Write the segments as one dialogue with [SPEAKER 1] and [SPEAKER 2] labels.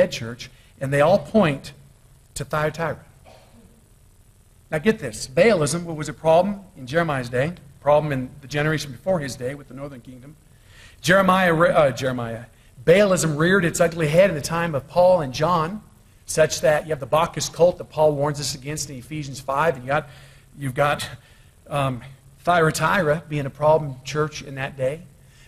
[SPEAKER 1] head church, and they all point to Thyatira. Now get this. Baalism was a problem in Jeremiah's day, a problem in the generation before his day with the northern kingdom. Baalism reared its ugly head in the time of Paul and John, such that you have the Bacchus cult that Paul warns us against in Ephesians 5, and you've got Thyatira being a problem church in that day.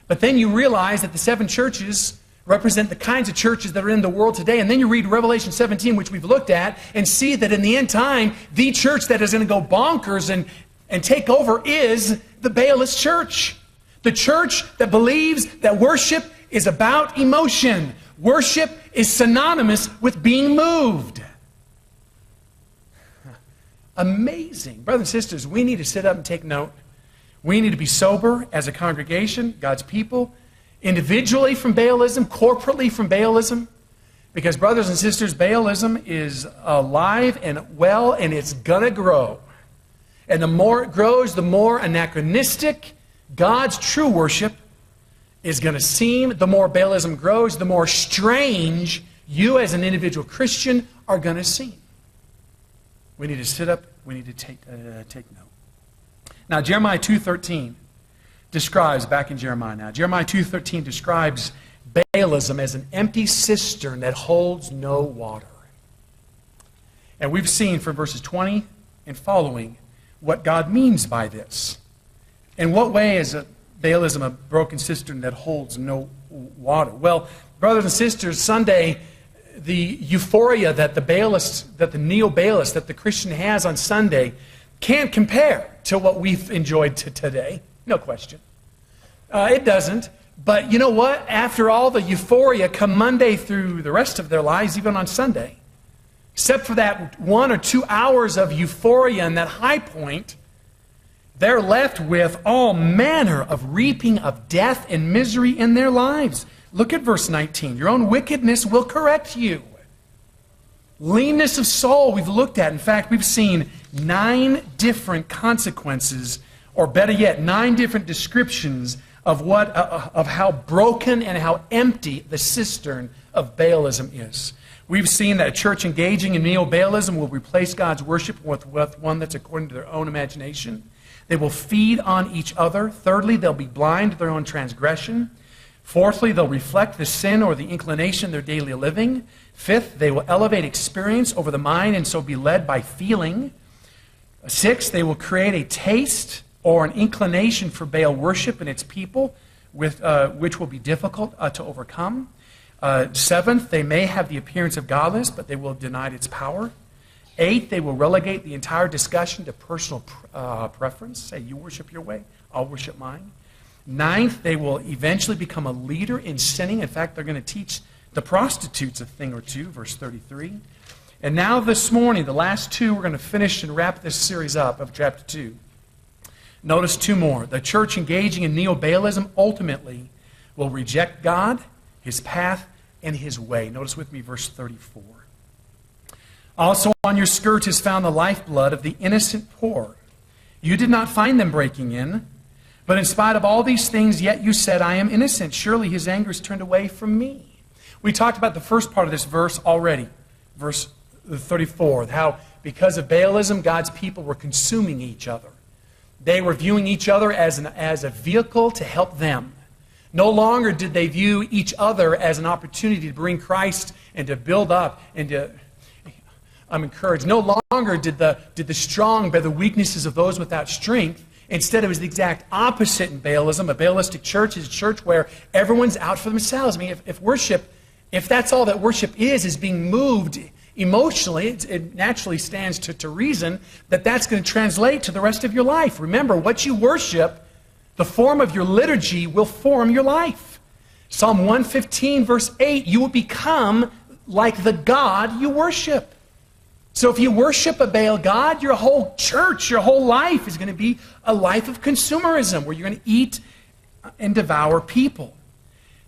[SPEAKER 1] But then you realize that the 7 churches represent the kinds of churches that are in the world today. And then you read Revelation 17, which we've looked at, and see that in the end time, the church that is going to go bonkers and take over is the Baalist church. The church that believes that worship is about emotion. Worship is synonymous with being moved. Amazing. Brothers and sisters, we need to sit up and take note. We need to be sober as a congregation, God's people, individually from Baalism, corporately from Baalism. Because, brothers and sisters, Baalism is alive and well, and it's going to grow. And the more it grows, the more anachronistic God's true worship is going to seem. The more Baalism grows, the more strange you as an individual Christian are going to seem. We need to sit up. We need to take note. Now, Jeremiah 2:13 describes, back in Jeremiah now, Jeremiah 2:13 describes Baalism as an empty cistern that holds no water. And we've seen from verses 20 and following what God means by this. In what way is Baalism a broken cistern that holds no water? Well, brothers and sisters, Sunday, the euphoria that the neo-Baalist, that the Christian has on Sunday can't compare to what we've enjoyed today. No question. It doesn't. But you know what? After all the euphoria come Monday through the rest of their lives, even on Sunday, except for that 1 or 2 hours of euphoria and that high point, they're left with all manner of reaping of death and misery in their lives. Look at verse 19. Your own wickedness will correct you. Leanness of soul we've looked at. In fact, we've seen 9 different consequences, or better yet, 9 different descriptions of how broken and how empty the cistern of Baalism is. We've seen that a church engaging in neo-Baalism will replace God's worship with one that's according to their own imagination. They will feed on each other. Thirdly, they'll be blind to their own transgression. Fourthly, they'll reflect the sin or the inclination of their daily living. Fifth, they will elevate experience over the mind and so be led by feeling. Sixth, they will create a taste or an inclination for Baal worship in its people, which will be difficult to overcome. Seventh, they may have the appearance of godliness, but they will have denied its power. Eighth, they will relegate the entire discussion to personal preference. Say, you worship your way, I'll worship mine. Ninth, they will eventually become a leader in sinning. In fact, they're going to teach the prostitutes a thing or two, verse 33. And now this morning, the last 2, we're going to finish and wrap this series up of chapter 2. Notice 2 more. The church engaging in neo-Baalism ultimately will reject God, His path, and His way. Notice with me verse 34. Also on your skirt is found the lifeblood of the innocent poor. You did not find them breaking in, but in spite of all these things, yet you said, I am innocent. Surely His anger is turned away from me. We talked about the first part of this verse already, verse 34, how because of Baalism, God's people were consuming each other. They were viewing each other as a vehicle to help them. No longer did they view each other as an opportunity to bring Christ and to build up and to... I'm encouraged. No longer did the strong bear the weaknesses of those without strength. Instead, it was the exact opposite in Baalism. A Baalistic church is a church where everyone's out for themselves. I mean, if that's all that worship is being moved emotionally, it naturally stands to reason that that's going to translate to the rest of your life. Remember, what you worship, the form of your liturgy will form your life. Psalm 115, verse 8, you will become like the God you worship. So if you worship a Baal god, your whole church, your whole life is going to be a life of consumerism, where you're going to eat and devour people.